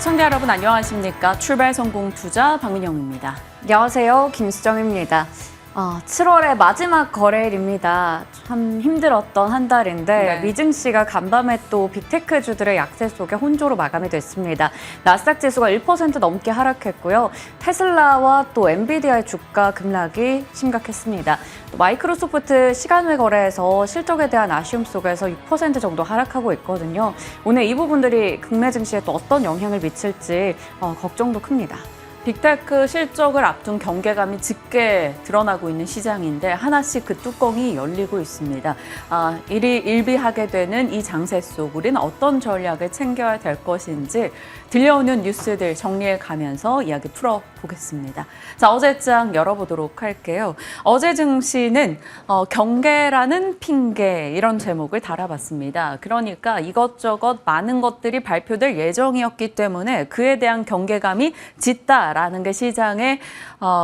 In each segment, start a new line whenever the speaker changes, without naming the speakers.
시청자 여러분 안녕하십니까? 출발 성공 투자 박민영입니다.
안녕하세요. 김수정입니다. 7월의 마지막 거래일입니다. 참 힘들었던 한 달인데 미증시가 간밤에 또 빅테크주들의 약세 속에 혼조로 마감이 됐습니다. 나스닥 지수가 1% 넘게 하락했고요. 테슬라와 또 엔비디아의 주가 급락이 심각했습니다. 마이크로소프트 시간외 거래에서 실적에 대한 아쉬움 속에서 6% 정도 하락하고 있거든요. 오늘 이 부분들이 국내 증시에 또 어떤 영향을 미칠지 걱정도 큽니다.
빅테크 실적을 앞둔 경계감이 짙게 드러나고 있는 시장인데 하나씩 그 뚜껑이 열리고 있습니다. 일비하게 되는 이 장세 속 우리는 어떤 전략을 챙겨야 될 것인지 들려오는 뉴스들 정리해 가면서 이야기 풀어보겠습니다. 자, 어제장 열어보도록 할게요. 어제 증시는 경계라는 핑계 이런 제목을 달아봤습니다. 그러니까 이것저것 많은 것들이 발표될 예정이었기 때문에 그에 대한 경계감이 짙다라는 게 시장의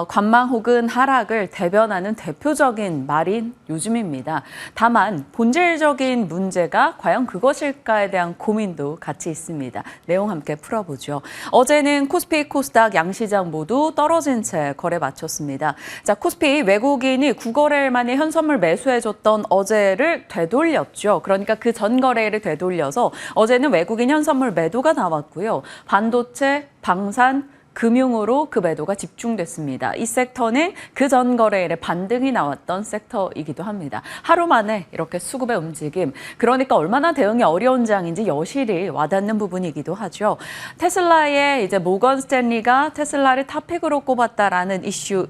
관망 혹은 하락을 대변하는 대표적인 말인 요즘입니다. 다만 본질적인 문제가 과연 그것일까에 대한 고민도 같이 있습니다. 내용 함께 풀어보죠. 어제는 코스피, 코스닥 양시장 모두 떨어진 채 거래 마쳤습니다. 자, 코스피 외국인이 9거래일 만에 현선물 매수해줬던 어제를 되돌렸죠. 그러니까 그 전 거래일을 되돌려서 어제는 외국인 현선물 매도가 나왔고요. 반도체, 방산, 금융으로 그 매도가 집중됐습니다. 이 섹터는 그 전 거래일에 반등이 나왔던 섹터이기도 합니다. 하루 만에 이렇게 수급의 움직임, 그러니까 얼마나 대응이 어려운 장인지 여실히 와닿는 부분이기도 하죠. 테슬라의 이제 모건 스탠리가 테슬라를 탑픽으로 꼽았다라는 이슈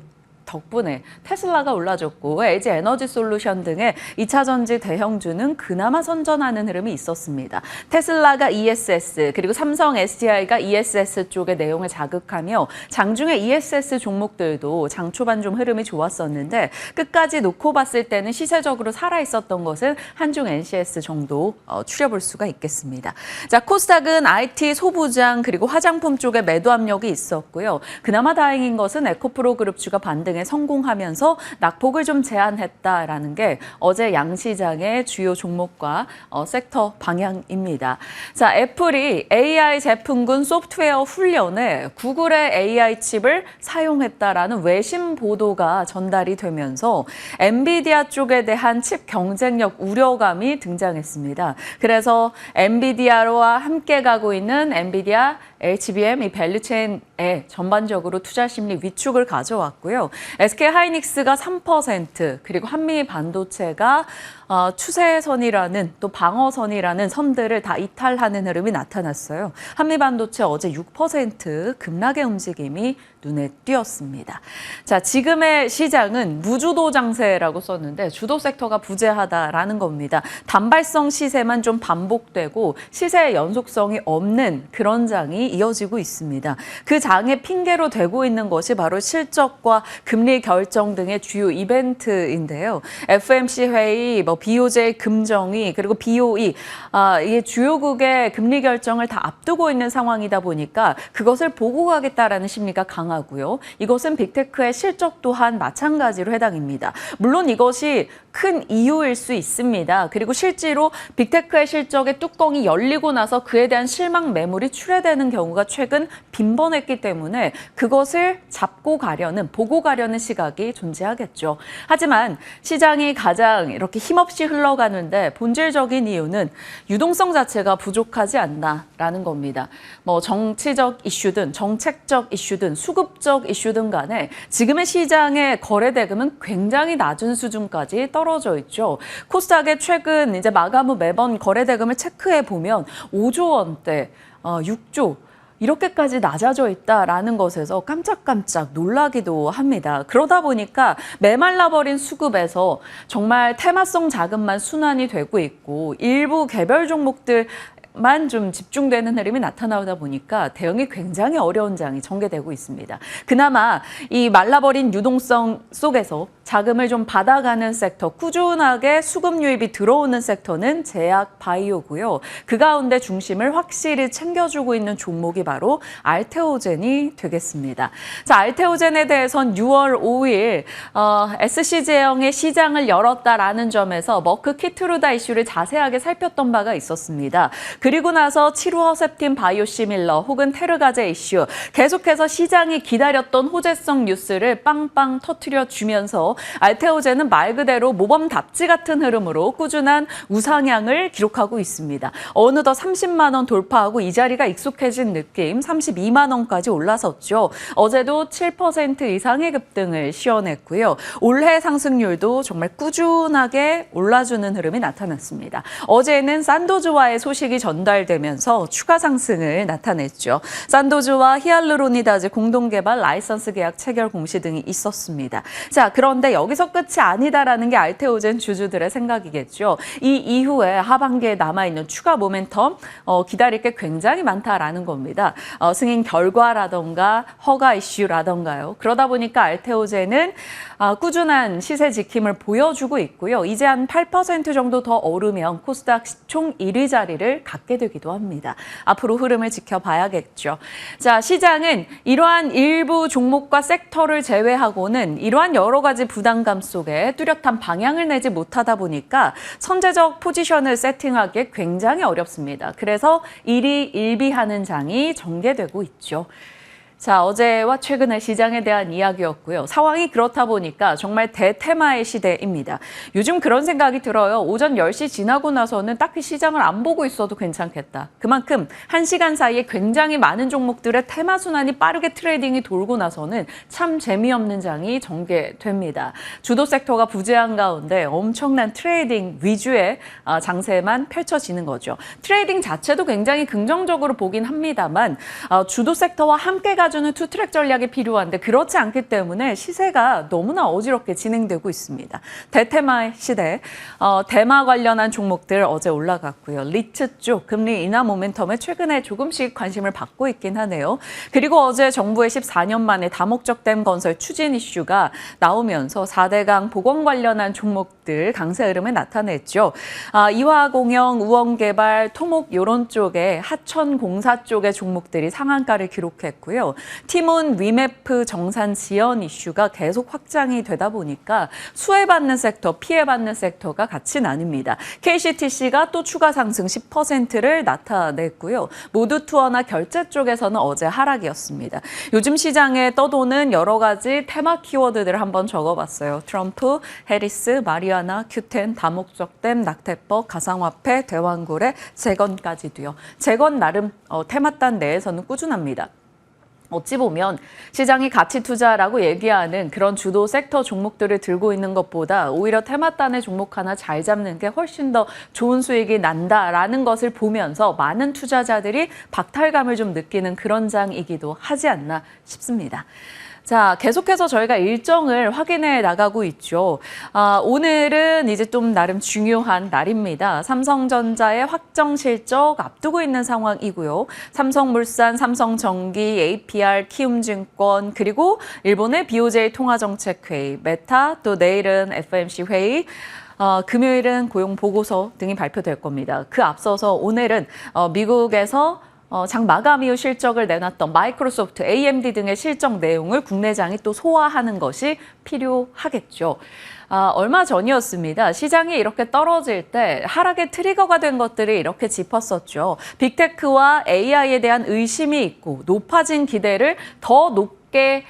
덕분에 테슬라가 올라줬고 LG 에너지 솔루션 등의 2차 전지 대형주는 그나마 선전하는 흐름이 있었습니다. 테슬라가 ESS 그리고 삼성 SDI가 ESS 쪽의 내용을 자극하며 장중에 ESS 종목들도 장 초반 좀 흐름이 좋았었는데 끝까지 놓고 봤을 때는 시세적으로 살아있었던 것은 한중 NCS 정도 추려볼 수가 있겠습니다. 자, 코스닥은 IT, 소부장 그리고 화장품 쪽에 매도 압력이 있었고요. 그나마 다행인 것은 에코프로 그룹주가 반등 성공하면서 낙폭을 좀 제한했다라는 게 어제 양시장의 주요 종목과 섹터 방향입니다. 자, 애플이 AI 제품군 소프트웨어 훈련에 구글의 AI 칩을 사용했다라는 외신 보도가 전달이 되면서 엔비디아 쪽에 대한 칩 경쟁력 우려감이 등장했습니다. 그래서 엔비디아와 함께 가고 있는 엔비디아 HBM 이 밸류체인에 전반적으로 투자 심리 위축을 가져왔고요. SK 하이닉스가 3% 그리고 한미 반도체가 추세선이라는 또 방어선이라는 선들을 다 이탈하는 흐름이 나타났어요. 한미 반도체 어제 6% 급락의 움직임이 눈에 띄었습니다. 자, 지금의 시장은 무주도 장세라고 썼는데 주도 섹터가 부재하다라는 겁니다. 단발성 시세만 좀 반복되고 시세의 연속성이 없는 그런 장이 이어지고 있습니다. 그 장의 핑계로 되고 있는 것이 바로 실적과 금리 결정 등의 주요 이벤트인데요. FOMC 회의, BOJ 금정위 그리고 BOE 이게 주요국의 금리 결정을 다 앞두고 있는 상황이다 보니까 그것을 보고 가겠다라는 심리가 강하고요. 이것은 빅테크의 실적 또한 마찬가지로 해당입니다. 물론 이것이 큰 이유일 수 있습니다. 그리고 실제로 빅테크의 실적의 뚜껑이 열리고 나서 그에 대한 실망 매물이 출회되는 경우가 최근 빈번했기 때문에 그것을 잡고 가려는, 보고 가려는 시각이 존재하겠죠. 하지만 시장이 가장 이렇게 힘없이 흘러가는데 본질적인 이유는 유동성 자체가 부족하지 않나라는 겁니다. 정치적 이슈든 정책적 이슈든 수급적 이슈든 간에 지금의 시장의 거래 대금은 굉장히 낮은 수준까지 떨어져 있죠. 코스닥의 최근 이제 마감 후 매번 거래 대금을 체크해 보면 5조 원대, 6조 이렇게까지 낮아져 있다라는 것에서 깜짝깜짝 놀라기도 합니다. 그러다 보니까 메말라버린 수급에서 정말 테마성 자금만 순환이 되고 있고 일부 개별 종목들 만 좀 집중되는 흐름이 나타나다 보니까 대응이 굉장히 어려운 장이 전개되고 있습니다. 그나마 이 말라버린 유동성 속에서 자금을 좀 받아가는 섹터, 꾸준하게 수급 유입이 들어오는 섹터는 제약 바이오고요. 그 가운데 중심을 확실히 챙겨주고 있는 종목이 바로 알테오젠이 되겠습니다. 자, 알테오젠에 대해선 6월 5일 SC제형의 시장을 열었다라는 점에서 머크 키트루다 이슈를 자세하게 살폈던 바가 있었습니다. 그리고 나서 치루허셉틴 바이오시밀러 혹은 테르가제 이슈, 계속해서 시장이 기다렸던 호재성 뉴스를 빵빵 터트려 주면서 알테오젠은 말 그대로 모범답지 같은 흐름으로 꾸준한 우상향을 기록하고 있습니다. 어느덧 30만 원 돌파하고 이 자리가 익숙해진 느낌, 32만 원까지 올라섰죠. 어제도 7% 이상의 급등을 시현했고요. 올해 상승률도 정말 꾸준하게 올라주는 흐름이 나타났습니다. 어제는 산도즈와의 소식이 전달되면서 추가 상승을 나타냈죠. 산도즈와 히알루로니다즈 공동개발 라이선스 계약 체결 공시 등이 있었습니다. 자, 그런데 여기서 끝이 아니다라는 게 알테오젠 주주들의 생각이겠죠. 이 이후에 하반기에 남아있는 추가 모멘텀 기다릴 게 굉장히 많다라는 겁니다. 승인 결과라던가 허가 이슈라던가요. 그러다 보니까 알테오젠은 꾸준한 시세 지킴을 보여주고 있고요. 이제 한 8% 정도 더 오르면 코스닥 총 1위 자리를 갖게 되기도 합니다. 앞으로 흐름을 지켜봐야겠죠. 자, 시장은 이러한 일부 종목과 섹터를 제외하고는 이러한 여러 가지 부담감 속에 뚜렷한 방향을 내지 못하다 보니까 선제적 포지션을 세팅하기 굉장히 어렵습니다. 그래서 일희일비하는 장이 전개되고 있죠. 자, 어제와 최근의 시장에 대한 이야기였고요. 상황이 그렇다 보니까 정말 대테마의 시대입니다. 요즘 그런 생각이 들어요. 오전 10시 지나고 나서는 딱히 시장을 안 보고 있어도 괜찮겠다. 그만큼 1시간 사이에 굉장히 많은 종목들의 테마 순환이 빠르게 트레이딩이 돌고 나서는 참 재미없는 장이 전개됩니다. 주도 섹터가 부재한 가운데 엄청난 트레이딩 위주의 장세만 펼쳐지는 거죠. 트레이딩 자체도 굉장히 긍정적으로 보긴 합니다만 주도 섹터와 함께 가주는 투트랙 전략이 필요한데 그렇지 않기 때문에 시세가 너무나 어지럽게 진행되고 있습니다. 대테마의 시대, 대마 관련한 종목들 어제 올라갔고요. 리츠 쪽 금리 인하 모멘텀에 최근에 조금씩 관심을 받고 있긴 하네요. 그리고 어제 정부의 14년 만에 다목적댐 건설 추진 이슈가 나오면서 4대강 보건 관련한 종목들 강세 흐름을 나타냈죠. 이화공영, 우원개발, 토목 이런 쪽에 하천공사 쪽의 종목들이 상한가를 기록했고요. 티몬 위메프 정산 지연 이슈가 계속 확장이 되다 보니까 수혜받는 섹터, 피해받는 섹터가 같이 나뉩니다. KCTC가 또 추가 상승 10%를 나타냈고요. 모두 투어나 결제 쪽에서는 어제 하락이었습니다. 요즘 시장에 떠도는 여러 가지 테마 키워드들을 한번 적어봤어요. 트럼프, 해리스, 마리아나, 큐텐, 다목적댐, 낙태법, 가상화폐, 대왕고래, 재건까지도요. 재건 나름 테마단 내에서는 꾸준합니다. 어찌 보면 시장이 가치 투자라고 얘기하는 그런 주도 섹터 종목들을 들고 있는 것보다 오히려 테마단의 종목 하나 잘 잡는 게 훨씬 더 좋은 수익이 난다라는 것을 보면서 많은 투자자들이 박탈감을 좀 느끼는 그런 장이기도 하지 않나 싶습니다. 자, 계속해서 저희가 일정을 확인해 나가고 있죠. 오늘은 이제 좀 나름 중요한 날입니다. 삼성전자의 확정 실적 앞두고 있는 상황이고요. 삼성물산, 삼성전기, APR, 키움증권, 그리고 일본의 BOJ 통화정책회의, 메타, 또 내일은 FOMC 회의, 금요일은 고용보고서 등이 발표될 겁니다. 그 앞서서 오늘은 미국에서 장 마감 이후 실적을 내놨던 마이크로소프트, AMD 등의 실적 내용을 국내장이 또 소화하는 것이 필요하겠죠. 얼마 전이었습니다. 시장이 이렇게 떨어질 때 하락의 트리거가 된 것들을 이렇게 짚었었죠. 빅테크와 AI에 대한 의심이 있고 높아진 기대를 더 높게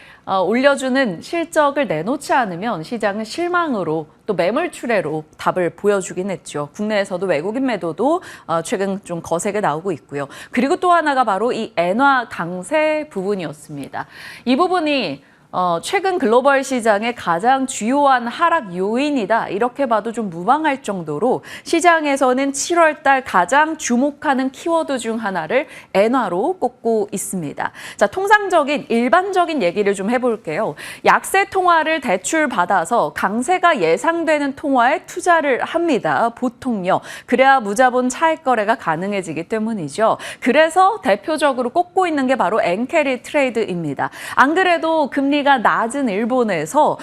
올려주는 실적을 내놓지 않으면 시장은 실망으로 또 매물 출회로 답을 보여주긴 했죠. 국내에서도 외국인 매도도 최근 좀 거세게 나오고 있고요. 그리고 또 하나가 바로 이 엔화 강세 부분이었습니다. 이 부분이 최근 글로벌 시장의 가장 주요한 하락 요인이다. 이렇게 봐도 좀 무방할 정도로 시장에서는 7월 달 가장 주목하는 키워드 중 하나를 엔화로 꼽고 있습니다. 자, 통상적인 일반적인 얘기를 좀 해볼게요. 약세 통화를 대출 받아서 강세가 예상되는 통화에 투자를 합니다. 보통요. 그래야 무자본 차익 거래가 가능해지기 때문이죠. 그래서 대표적으로 꼽고 있는 게 바로 엔캐리 트레이드입니다. 안 그래도 금리가 금리가 낮은 일본에서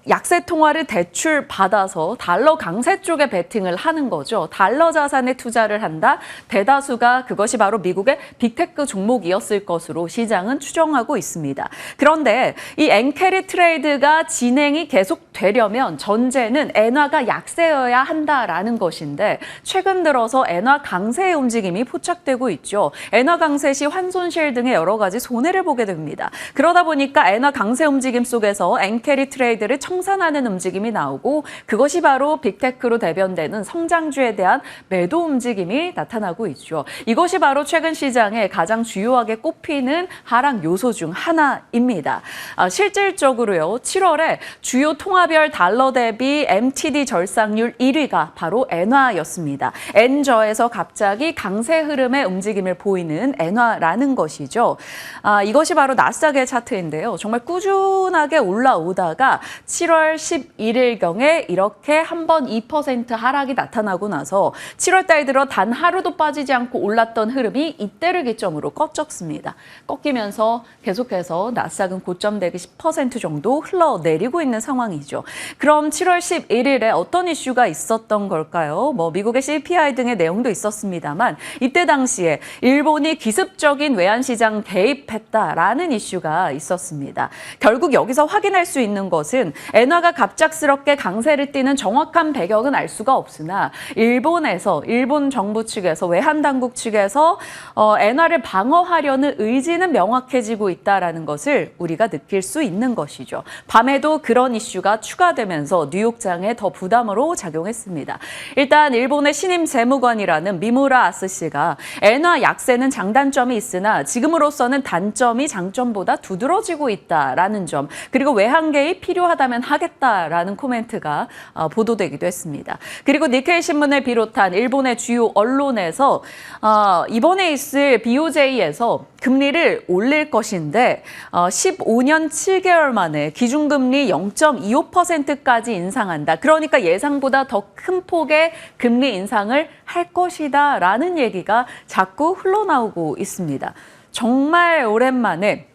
약세 통화를 대출 받아서 달러 강세 쪽에 베팅을 하는 거죠. 달러 자산에 투자를 한다. 대다수가 그것이 바로 미국의 빅테크 종목이었을 것으로 시장은 추정하고 있습니다. 그런데 이 엔캐리 트레이드가 진행이 계속되려면 전제는 엔화가 약세여야 한다라는 것인데 최근 들어서 엔화 강세의 움직임이 포착되고 있죠. 엔화 강세 시 환손실 등의 여러 가지 손해를 보게 됩니다. 그러다 보니까 엔화 강세 움직임 속에서 엔캐리 트레이드를 청산하는 움직임이 나오고 그것이 바로 빅테크로 대변되는 성장주에 대한 매도 움직임이 나타나고 있죠. 이것이 바로 최근 시장에 가장 주요하게 꼽히는 하락 요소 중 하나입니다. 실질적으로요, 7월에 주요 통화별 달러 대비 MTD 절상률 1위가 바로 엔화였습니다. 엔저에서 갑자기 강세 흐름의 움직임을 보이는 엔화라는 것이죠. 이것이 바로 나스닥의 차트인데요. 정말 꾸준하게 올라오다가 7월 11일경에 이렇게 한 번 2% 하락이 나타나고 나서 7월 달 들어 단 하루도 빠지지 않고 올랐던 흐름이 이때를 기점으로 꺾였습니다. 꺾이면서 계속해서 나스닥은 고점 대비 10% 정도 흘러내리고 있는 상황이죠. 그럼 7월 11일에 어떤 이슈가 있었던 걸까요? 미국의 CPI 등의 내용도 있었습니다만 이때 당시에 일본이 기습적인 외환시장 개입했다라는 이슈가 있었습니다. 결국 여기서 확인할 수 있는 것은 엔화가 갑작스럽게 강세를 띠는 정확한 배경은 알 수가 없으나 일본 정부 측에서 외환당국 측에서 엔화를 방어하려는 의지는 명확해지고 있다라는 것을 우리가 느낄 수 있는 것이죠. 밤에도 그런 이슈가 추가되면서 뉴욕장에 더 부담으로 작용했습니다. 일단 일본의 신임 재무관이라는 미무라 아스씨가 엔화 약세는 장단점이 있으나 지금으로서는 단점이 장점보다 두드러지고 있다라는 점, 그리고 외환 개입 필요하다면 하겠다라는 코멘트가 보도되기도 했습니다. 그리고 니케이 신문을 비롯한 일본의 주요 언론에서 이번에 있을 BOJ에서 금리를 올릴 것인데 15년 7개월 만에 기준금리 0.25%까지 인상한다. 그러니까 예상보다 더 큰 폭의 금리 인상을 할 것이다 라는 얘기가 자꾸 흘러나오고 있습니다. 정말 오랜만에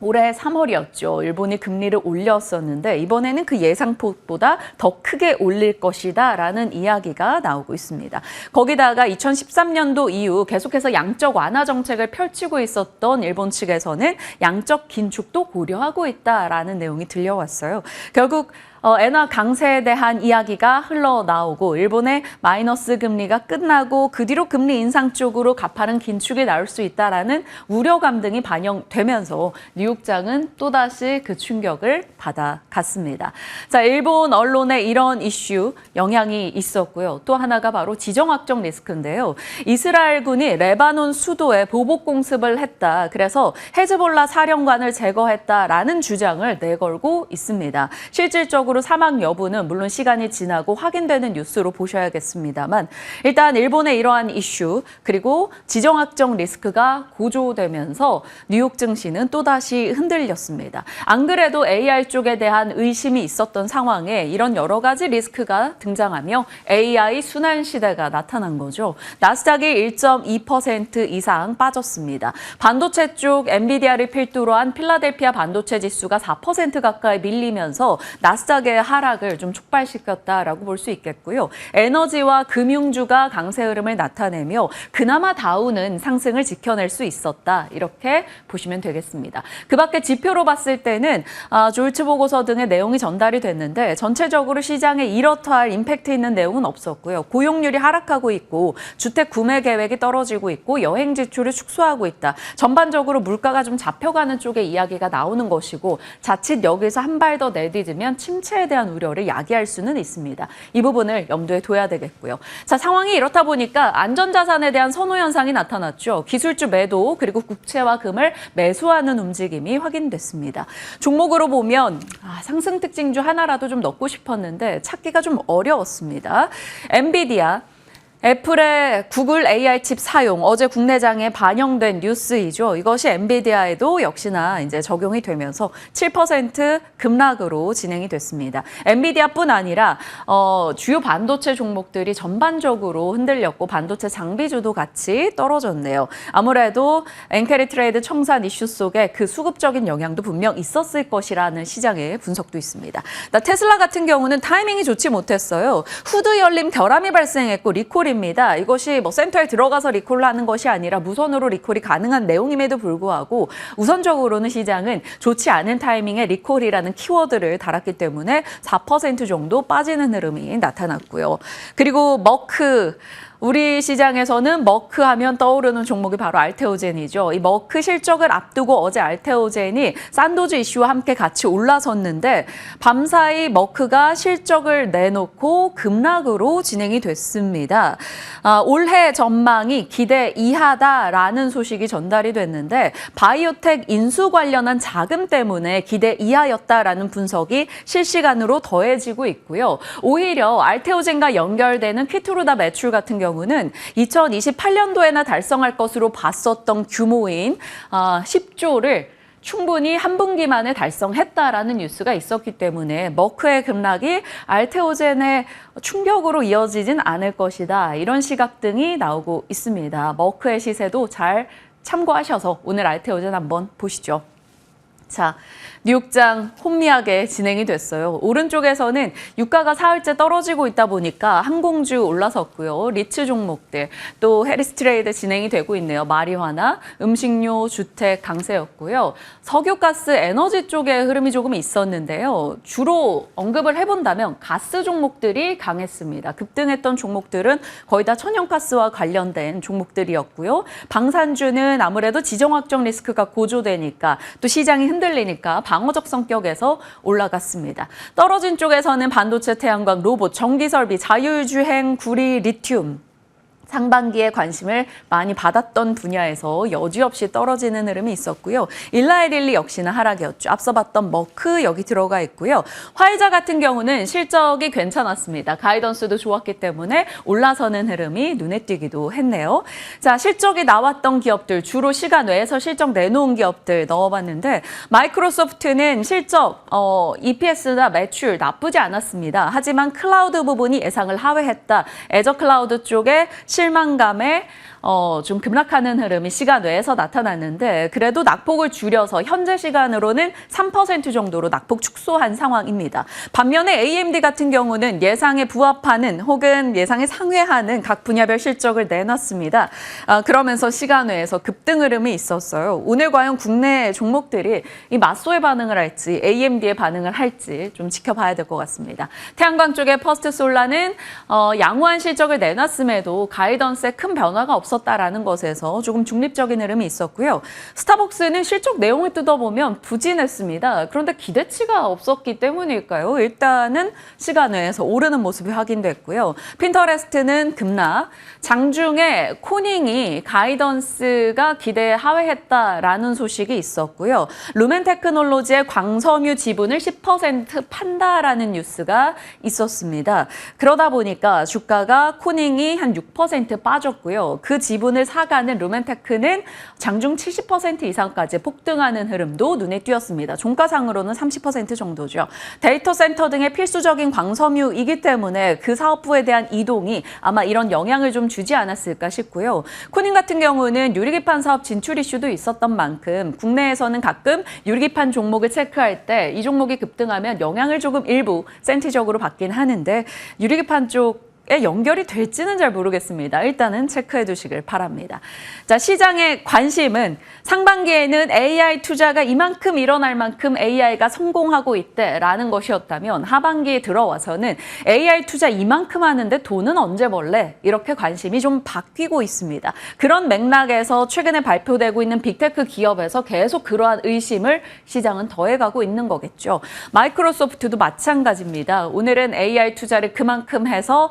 올해 3월이었죠. 일본이 금리를 올렸었는데 이번에는 그 예상폭보다 더 크게 올릴 것이다 라는 이야기가 나오고 있습니다. 거기다가 2013년도 이후 계속해서 양적 완화 정책을 펼치고 있었던 일본 측에서는 양적 긴축도 고려하고 있다라는 내용이 들려왔어요. 결국 엔화 강세에 대한 이야기가 흘러나오고 일본의 마이너스 금리가 끝나고 그 뒤로 금리 인상 쪽으로 가파른 긴축이 나올 수 있다라는 우려감 등이 반영되면서 뉴욕장은 또다시 그 충격을 받아갔습니다. 자, 일본 언론의 이런 이슈 영향이 있었고요. 또 하나가 바로 지정학적 리스크인데요. 이스라엘군이 레바논 수도에 보복 공습을 했다. 그래서 헤즈볼라 사령관을 제거했다라는 주장을 내걸고 있습니다. 실질적으로 사망 여부는 물론 시간이 지나고 확인되는 뉴스로 보셔야겠습니다만 일단 일본의 이러한 이슈 그리고 지정학적 리스크가 고조되면서 뉴욕 증시는 또다시 흔들렸습니다. 안 그래도 AI 쪽에 대한 의심이 있었던 상황에 이런 여러 가지 리스크가 등장하며 AI 순환 시대가 나타난 거죠. 나스닥이 1.2% 이상 빠졌습니다. 반도체 쪽 엔비디아를 필두로 한 필라델피아 반도체 지수가 4% 가까이 밀리면서 나스닥의 하락을 좀 촉발시켰다라고 볼 수 있겠고요. 에너지와 금융주가 강세 흐름을 나타내며 그나마 다우는 상승을 지켜낼 수 있었다. 이렇게 보시면 되겠습니다. 그 밖에 지표로 봤을 때는 졸츠 보고서 등의 내용이 전달이 됐는데 전체적으로 시장에 이렇다 할 임팩트 있는 내용은 없었고요. 고용률이 하락하고 있고 주택 구매 계획이 떨어지고 있고 여행 지출을 축소하고 있다. 전반적으로 물가가 좀 잡혀가는 쪽에 이야기가 나오는 것이고 자칫 여기서 한 발 더 내딛으면 침체에 대한 우려를 야기할 수는 있습니다. 이 부분을 염두에 둬야 되겠고요. 자, 상황이 이렇다 보니까 안전자산에 대한 선호 현상이 나타났죠. 기술주 매도 그리고 국채와 금을 매수하는 움직임이 확인됐습니다. 종목으로 보면 상승 특징주 하나라도 좀 넣고 싶었는데 찾기가 좀 어려웠습니다. 엔비디아 애플의 구글 AI 칩 사용, 어제 국내장에 반영된 뉴스이죠. 이것이 엔비디아에도 역시나 이제 적용이 되면서 7% 급락으로 진행이 됐습니다. 엔비디아뿐 아니라 주요 반도체 종목들이 전반적으로 흔들렸고 반도체 장비주도 같이 떨어졌네요. 아무래도 엔캐리 트레이드 청산 이슈 속에 그 수급적인 영향도 분명 있었을 것이라는 시장의 분석도 있습니다. 테슬라 같은 경우는 타이밍이 좋지 못했어요. 후드 열림 결함이 발생했고 리콜이 입니다. 이것이 뭐 센터에 들어가서 리콜을 하는 것이 아니라 무선으로 리콜이 가능한 내용임에도 불구하고 우선적으로는 시장은 좋지 않은 타이밍에 리콜이라는 키워드를 달았기 때문에 4% 정도 빠지는 흐름이 나타났고요. 그리고 머크, 우리 시장에서는 머크 하면 떠오르는 종목이 바로 알테오젠이죠. 이 머크 실적을 앞두고 어제 알테오젠이 산도즈 이슈와 함께 같이 올라섰는데 밤사이 머크가 실적을 내놓고 급락으로 진행이 됐습니다. 올해 전망이 기대 이하다라는 소식이 전달이 됐는데 바이오텍 인수 관련한 자금 때문에 기대 이하였다라는 분석이 실시간으로 더해지고 있고요. 오히려 알테오젠과 연결되는 퀴트루다 매출 같은 경우는 2028년도에나 달성할 것으로 봤었던 규모인 10조를 충분히 한 분기 만에 달성했다라는 뉴스가 있었기 때문에 머크의 급락이 알테오젠의 충격으로 이어지진 않을 것이다. 이런 시각 등이 나오고 있습니다. 머크의 시세도 잘 참고하셔서 오늘 알테오젠 한번 보시죠. 자, 뉴욕장 혼미하게 진행이 됐어요. 오른쪽에서는 유가가 사흘째 떨어지고 있다 보니까 항공주 올라섰고요. 리츠 종목들, 또 해리스 트레이드 진행이 되고 있네요. 마리화나 음식료, 주택 강세였고요. 석유가스, 에너지 쪽의 흐름이 조금 있었는데요. 주로 언급을 해본다면 가스 종목들이 강했습니다. 급등했던 종목들은 거의 다 천연가스와 관련된 종목들이었고요. 방산주는 아무래도 지정학적 리스크가 고조되니까 또 시장이 흔들리니까 방어적 성격에서 올라갔습니다. 떨어진 쪽에서는 반도체, 태양광, 로봇, 전기설비, 자율주행, 구리, 리튬. 상반기에 관심을 많이 받았던 분야에서 여지없이 떨어지는 흐름이 있었고요. 일라이릴리 역시나 하락이었죠. 앞서 봤던 머크 여기 들어가 있고요. 화이자 같은 경우는 실적이 괜찮았습니다. 가이던스도 좋았기 때문에 올라서는 흐름이 눈에 띄기도 했네요. 자, 실적이 나왔던 기업들, 주로 시간 외에서 실적 내놓은 기업들 넣어봤는데 마이크로소프트는 실적, EPS나 매출 나쁘지 않았습니다. 하지만 클라우드 부분이 예상을 하회했다. 애저 클라우드 쪽에 실망감에 좀 급락하는 흐름이 시간 외에서 나타났는데 그래도 낙폭을 줄여서 현재 시간으로는 3% 정도로 낙폭 축소한 상황입니다. 반면에 AMD 같은 경우는 예상에 부합하는 혹은 예상에 상회하는 각 분야별 실적을 내놨습니다. 그러면서 시간 외에서 급등 흐름이 있었어요. 오늘 과연 국내 종목들이 이 맞소의 반응을 할지 AMD의 반응을 할지 좀 지켜봐야 될 것 같습니다. 태양광 쪽의 퍼스트솔라는 양호한 실적을 내놨음에도 가이던스에 큰 변화가 없었다라는 것에서 조금 중립적인 흐름이 있었고요. 스타벅스는 실적 내용을 뜯어보면 부진했습니다. 그런데 기대치가 없었기 때문일까요? 일단은 시간 외에서 오르는 모습이 확인됐고요. 핀터레스트는 급락, 장중에 코닝이 가이던스가 기대에 하회했다라는 소식이 있었고요. 루멘테크놀로지의 광섬유 지분을 10% 판다라는 뉴스가 있었습니다. 그러다 보니까 주가가 코닝이 한 6% 빠졌고요. 그 지분을 사가는 루멘테크는 장중 70% 이상까지 폭등하는 흐름도 눈에 띄었습니다. 종가상으로는 30% 정도죠. 데이터 센터 등의 필수적인 광섬유이기 때문에 그 사업부에 대한 이동이 아마 이런 영향을 좀 주지 않았을까 싶고요. 코닝 같은 경우는 유리기판 사업 진출 이슈도 있었던 만큼 국내에서는 가끔 유리기판 종목을 체크할 때 이 종목이 급등하면 영향을 조금 일부 센티적으로 받긴 하는데 유리기판 쪽 연결이 될지는 잘 모르겠습니다. 일단은 체크해 두시길 바랍니다. 자, 시장의 관심은 상반기에는 AI 투자가 이만큼 일어날 만큼 AI가 성공하고 있대라는 것이었다면 하반기에 들어와서는 AI 투자 이만큼 하는데 돈은 언제 벌래? 이렇게 관심이 좀 바뀌고 있습니다. 그런 맥락에서 최근에 발표되고 있는 빅테크 기업에서 계속 그러한 의심을 시장은 더해가고 있는 거겠죠. 마이크로소프트도 마찬가지입니다. 오늘은 AI 투자를 그만큼 해서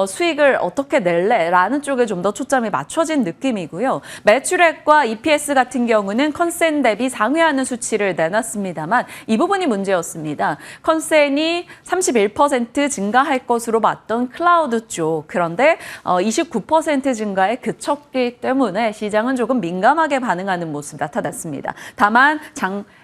수익을 어떻게 낼래라는 쪽에 좀 더 초점이 맞춰진 느낌이고요. 매출액과 EPS 같은 경우는 컨센 대비 상회하는 수치를 내놨습니다만 이 부분이 문제였습니다. 컨센이 31% 증가할 것으로 봤던 클라우드 쪽, 그런데 29% 증가에 그쳤기 때문에 시장은 조금 민감하게 반응하는 모습 나타났습니다. 다만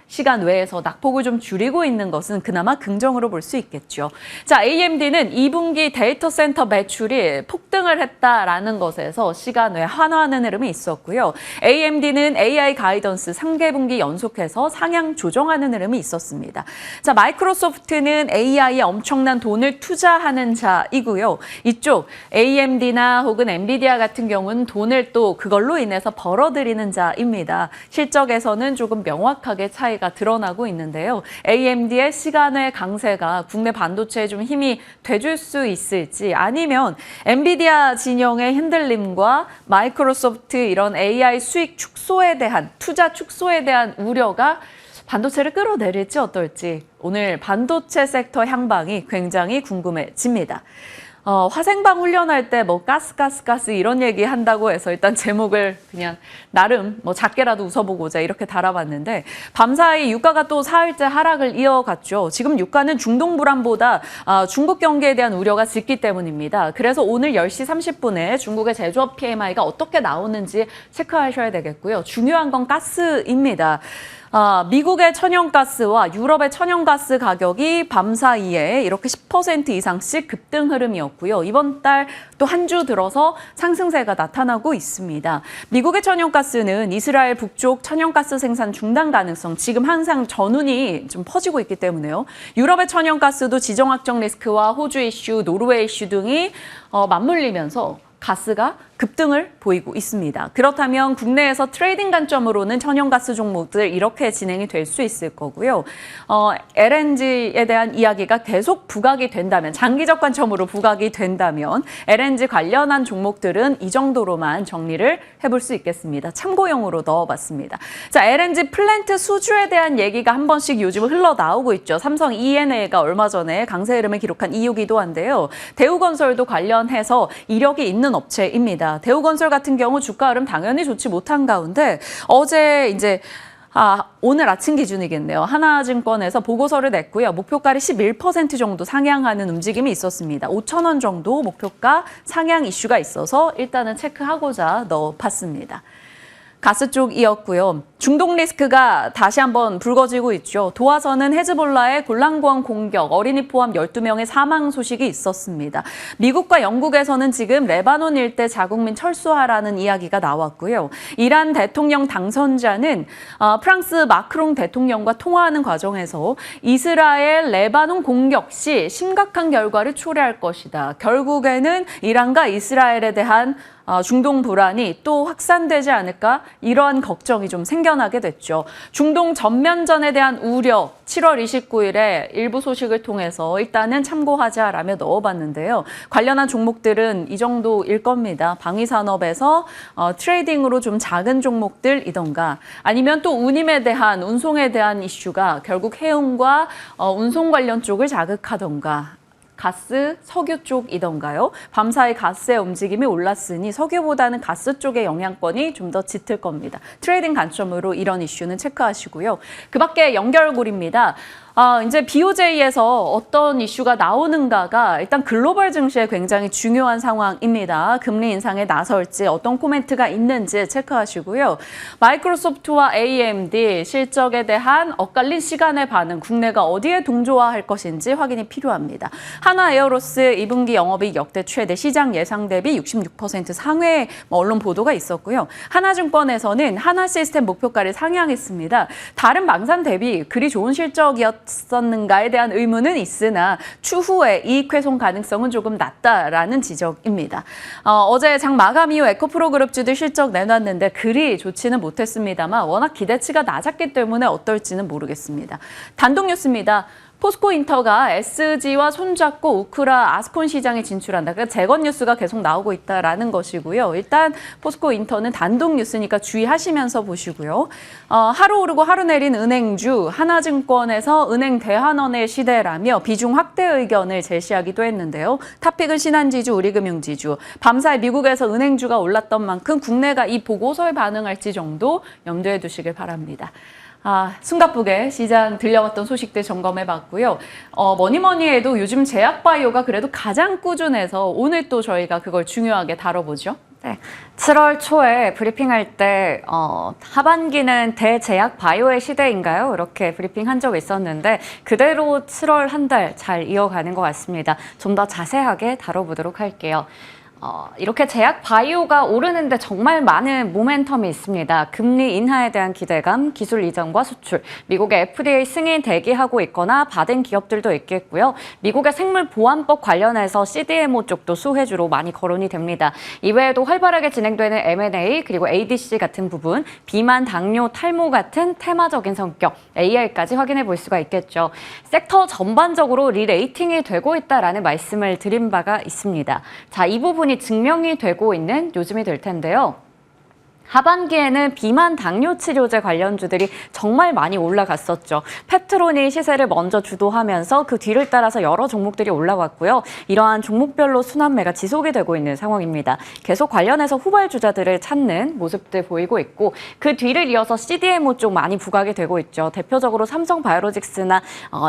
시간 외에서 낙폭을 좀 줄이고 있는 것은 그나마 긍정으로 볼 수 있겠죠. 자, AMD는 2분기 데이터 센터 매출이 폭등을 했다라는 것에서 시간 외 환호하는 흐름이 있었고요. AMD는 AI 가이던스 3개분기 연속해서 상향 조정하는 흐름이 있었습니다. 자, 마이크로소프트는 AI에 엄청난 돈을 투자하는 자이고요. 이쪽 AMD나 혹은 엔비디아 같은 경우는 돈을 또 그걸로 인해서 벌어들이는 자입니다. 실적에서는 조금 명확하게 차이가 드러나고 있는데요. AMD의 시간의 강세가 국내 반도체에 좀 힘이 돼줄 수 있을지, 아니면 엔비디아 진영의 흔들림과 마이크로소프트 이런 AI 수익 축소에 대한, 투자 축소에 대한 우려가 반도체를 끌어내릴지 어떨지, 오늘 반도체 섹터 향방이 굉장히 궁금해집니다. 화생방 훈련할 때 뭐 가스 이런 얘기 한다고 해서 일단 제목을 그냥 나름 뭐 작게라도 웃어보고자 이렇게 달아봤는데, 밤사이 유가가 또 사흘째 하락을 이어갔죠. 지금 유가는 중동 불안보다 중국 경기에 대한 우려가 짙기 때문입니다. 그래서 오늘 10시 30분에 중국의 제조업 PMI가 어떻게 나오는지 체크하셔야 되겠고요. 중요한 건 가스입니다. 미국의 천연가스와 유럽의 천연가스 가격이 밤사이에 이렇게 10% 이상씩 급등 흐름이었고요. 이번 달 또 한 주 들어서 상승세가 나타나고 있습니다. 미국의 천연가스는 이스라엘 북쪽 천연가스 생산 중단 가능성, 지금 항상 전운이 좀 퍼지고 있기 때문에요. 유럽의 천연가스도 지정학적 리스크와 호주 이슈, 노르웨이 이슈 등이 맞물리면서 가스가 급등을 보이고 있습니다. 그렇다면 국내에서 트레이딩 관점으로는 천연가스 종목들 이렇게 진행이 될 수 있을 거고요. LNG에 대한 이야기가 계속 부각이 된다면, 장기적 관점으로 부각이 된다면 LNG 관련한 종목들은 이 정도로만 정리를 해볼 수 있겠습니다. 참고용으로 넣어봤습니다. 자, LNG 플랜트 수주에 대한 얘기가 한 번씩 요즘 흘러나오고 있죠. 삼성 ENA가 얼마 전에 강세 흐름을 기록한 이유기도 한데요. 대우건설도 관련해서 이력이 있는 업체입니다. 대우건설 같은 경우 주가 흐름 당연히 좋지 못한 가운데 어제 이제 오늘 아침 기준이겠네요. 하나증권에서 보고서를 냈고요. 목표가를 11% 정도 상향하는 움직임이 있었습니다. 5,000원 정도 목표가 상향 이슈가 있어서 일단은 체크하고자 넣어봤습니다. 가스 쪽이었고요. 중동 리스크가 다시 한번 불거지고 있죠. 도화선은 헤즈볼라의 골란구원 공격, 어린이 포함 12명의 사망 소식이 있었습니다. 미국과 영국에서는 지금 레바논 일대 자국민 철수하라는 이야기가 나왔고요. 이란 대통령 당선자는 프랑스 마크롱 대통령과 통화하는 과정에서 이스라엘 레바논 공격 시 심각한 결과를 초래할 것이다. 결국에는 이란과 이스라엘에 대한 중동 불안이 또 확산되지 않을까, 이러한 걱정이 좀 생겨나게 됐죠. 중동 전면전에 대한 우려, 7월 29일에 일부 소식을 통해서 일단은 참고하자라며 넣어봤는데요. 관련한 종목들은 이 정도일 겁니다. 방위산업에서 트레이딩으로 좀 작은 종목들이던가, 아니면 또 운임에 대한, 운송에 대한 이슈가 결국 해운과 운송 관련 쪽을 자극하던가, 가스, 석유 쪽이던가요. 밤사이 가스의 움직임이 올랐으니 석유보다는 가스 쪽의 영향권이 좀 더 짙을 겁니다. 트레이딩 관점으로 이런 이슈는 체크하시고요. 그 밖에 연결고리입니다. 이제 BOJ에서 어떤 이슈가 나오는가가 일단 글로벌 증시에 굉장히 중요한 상황입니다. 금리 인상에 나설지 어떤 코멘트가 있는지 체크하시고요. 마이크로소프트와 AMD 실적에 대한 엇갈린 시간의 반응, 국내가 어디에 동조화할 것인지 확인이 필요합니다. 하나에어로스 2분기 영업이익 역대 최대, 시장 예상 대비 66% 상회 언론 보도가 있었고요. 하나증권에서는 하나시스템 목표가를 상향했습니다. 다른 방산 대비 그리 좋은 실적이었는가에 대한 의문은 있으나 추후에 이익 훼손 가능성은 조금 낮다라는 지적입니다. 어제 장 마감 이후 에코프로그룹주들 실적 내놨는데 그리 좋지는 못했습니다만 워낙 기대치가 낮았기 때문에 어떨지는 모르겠습니다. 단독 뉴스입니다. 포스코 인터가 SG와 손잡고 우크라 아스콘 시장에 진출한다. 그러니까 재건 뉴스가 계속 나오고 있다라는 것이고요. 일단 포스코 인터는 단독 뉴스니까 주의하시면서 보시고요. 하루 오르고 하루 내린 은행주, 하나증권에서 은행 대환원의 시대라며 비중 확대 의견을 제시하기도 했는데요. 탑픽은 신한지주, 우리금융지주. 밤사이 미국에서 은행주가 올랐던 만큼 국내가 이 보고서에 반응할지 정도 염두에 두시길 바랍니다. 숨가쁘게 시장 들려왔던 소식들 점검해봤고요. 뭐니 해도 요즘 제약바이오가 그래도 가장 꾸준해서 오늘 또 저희가 그걸 중요하게 다뤄보죠.
네, 7월 초에 브리핑할 때 하반기는 대제약 바이오의 시대인가요? 이렇게 브리핑한 적이 있었는데 그대로 7월 한 달 잘 이어가는 것 같습니다. 좀 더 자세하게 다뤄보도록 할게요. 이렇게 제약 바이오가 오르는데 정말 많은 모멘텀이 있습니다. 금리 인하에 대한 기대감, 기술 이전과 수출, 미국의 FDA 승인 대기하고 있거나 받은 기업들도 있겠고요. 미국의 생물보안법 관련해서 CDMO 쪽도 수혜주로 많이 거론이 됩니다. 이외에도 활발하게 진행되는 M&A 그리고 ADC 같은 부분, 비만, 당뇨, 탈모 같은 테마적인 성격, AR까지 확인해 볼 수가 있겠죠. 섹터 전반적으로 리레이팅이 되고 있다라는 말씀을 드린 바가 있습니다. 자, 이 부분이 증명이 되고 있는 요즘이 될 텐데요. 하반기에는 비만 당뇨 치료제 관련주들이 정말 많이 올라갔었죠. 펩트론이 시세를 먼저 주도하면서 그 뒤를 따라서 여러 종목들이 올라왔고요. 이러한 종목별로 순환매가 지속이 되고 있는 상황입니다. 계속 관련해서 후발주자들을 찾는 모습들 보이고 있고 그 뒤를 이어서 CDMO 쪽 많이 부각이 되고 있죠. 대표적으로 삼성바이오로직스나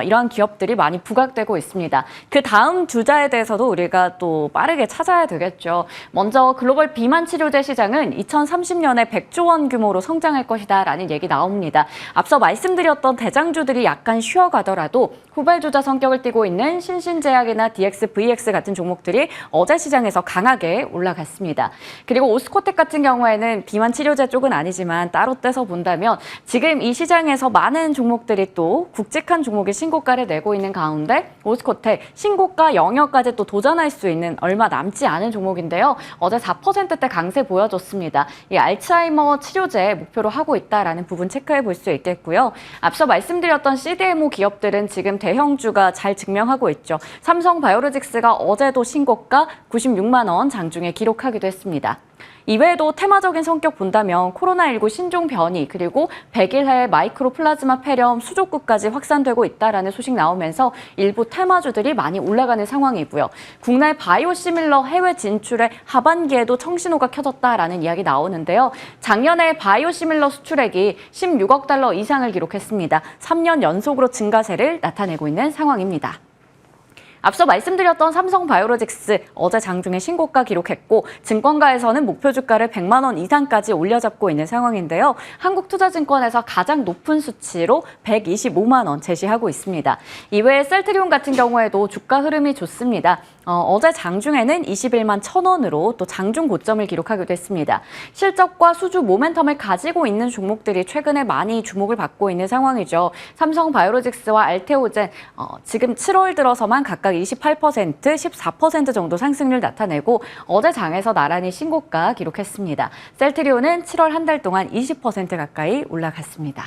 이러한 기업들이 많이 부각되고 있습니다. 그 다음 주자에 대해서도 우리가 또 빠르게 찾아야 되겠죠. 먼저 글로벌 비만 치료제 시장은 2030년에 100조 원 규모로 성장할 것이다라는 얘기 나옵니다. 앞서 말씀드렸던 대장주들이 약간 쉬어가더라도 후발주자 성격을 띠고 있는 신신제약이나 DX, VX 같은 종목들이 어제 시장에서 강하게 올라갔습니다. 그리고 오스코텍 같은 경우에는 비만 치료제 쪽은 아니지만 따로 떼서 본다면 지금 이 시장에서 많은 종목들이 또 굵직한 종목이 신고가를 내고 있는 가운데 오스코텍 신고가 영역까지 또 도전할 수 있는 얼마 남지 않은 종목인데요. 어제 4%대 강세 보여줬습니다. 이 알츠하이머 치료제 목표로 하고 있다라는 부분 체크해 볼 수 있겠고요. 앞서 말씀드렸던 CDMO 기업들은 지금 대형주가 잘 증명하고 있죠. 삼성바이오로직스가 어제도 신고가 96만 원 장중에 기록하기도 했습니다. 이외에도 테마적인 성격 본다면 코로나19 신종 변이 그리고 100일해 마이크로 플라즈마 폐렴 수족구까지 확산되고 있다라는 소식 나오면서 일부 테마주들이 많이 올라가는 상황이고요. 국내 바이오 시밀러 해외 진출에 하반기에도 청신호가 켜졌다라는 이야기 나오는데요. 작년에 바이오 시밀러 수출액이 16억 달러 이상을 기록했습니다. 3년 연속으로 증가세를 나타내고 있는 상황입니다. 앞서 말씀드렸던 삼성바이오로직스 어제 장중에 신고가 기록했고 증권가에서는 목표 주가를 100만 원 이상까지 올려잡고 있는 상황인데요. 한국투자증권에서 가장 높은 수치로 125만 원 제시하고 있습니다. 이외에 셀트리온 같은 경우에도 주가 흐름이 좋습니다. 어제 장중에는 21만 1,000원으로 또 장중 고점을 기록하기도 했습니다. 실적과 수주 모멘텀을 가지고 있는 종목들이 최근에 많이 주목을 받고 있는 상황이죠. 삼성바이오로직스와 알테오젠 지금 7월 들어서만 각각 28%, 14% 정도 상승률 나타내고 어제 장에서 나란히 신고가 기록했습니다. 셀트리온은 7월 한 달 동안 20% 가까이 올라갔습니다.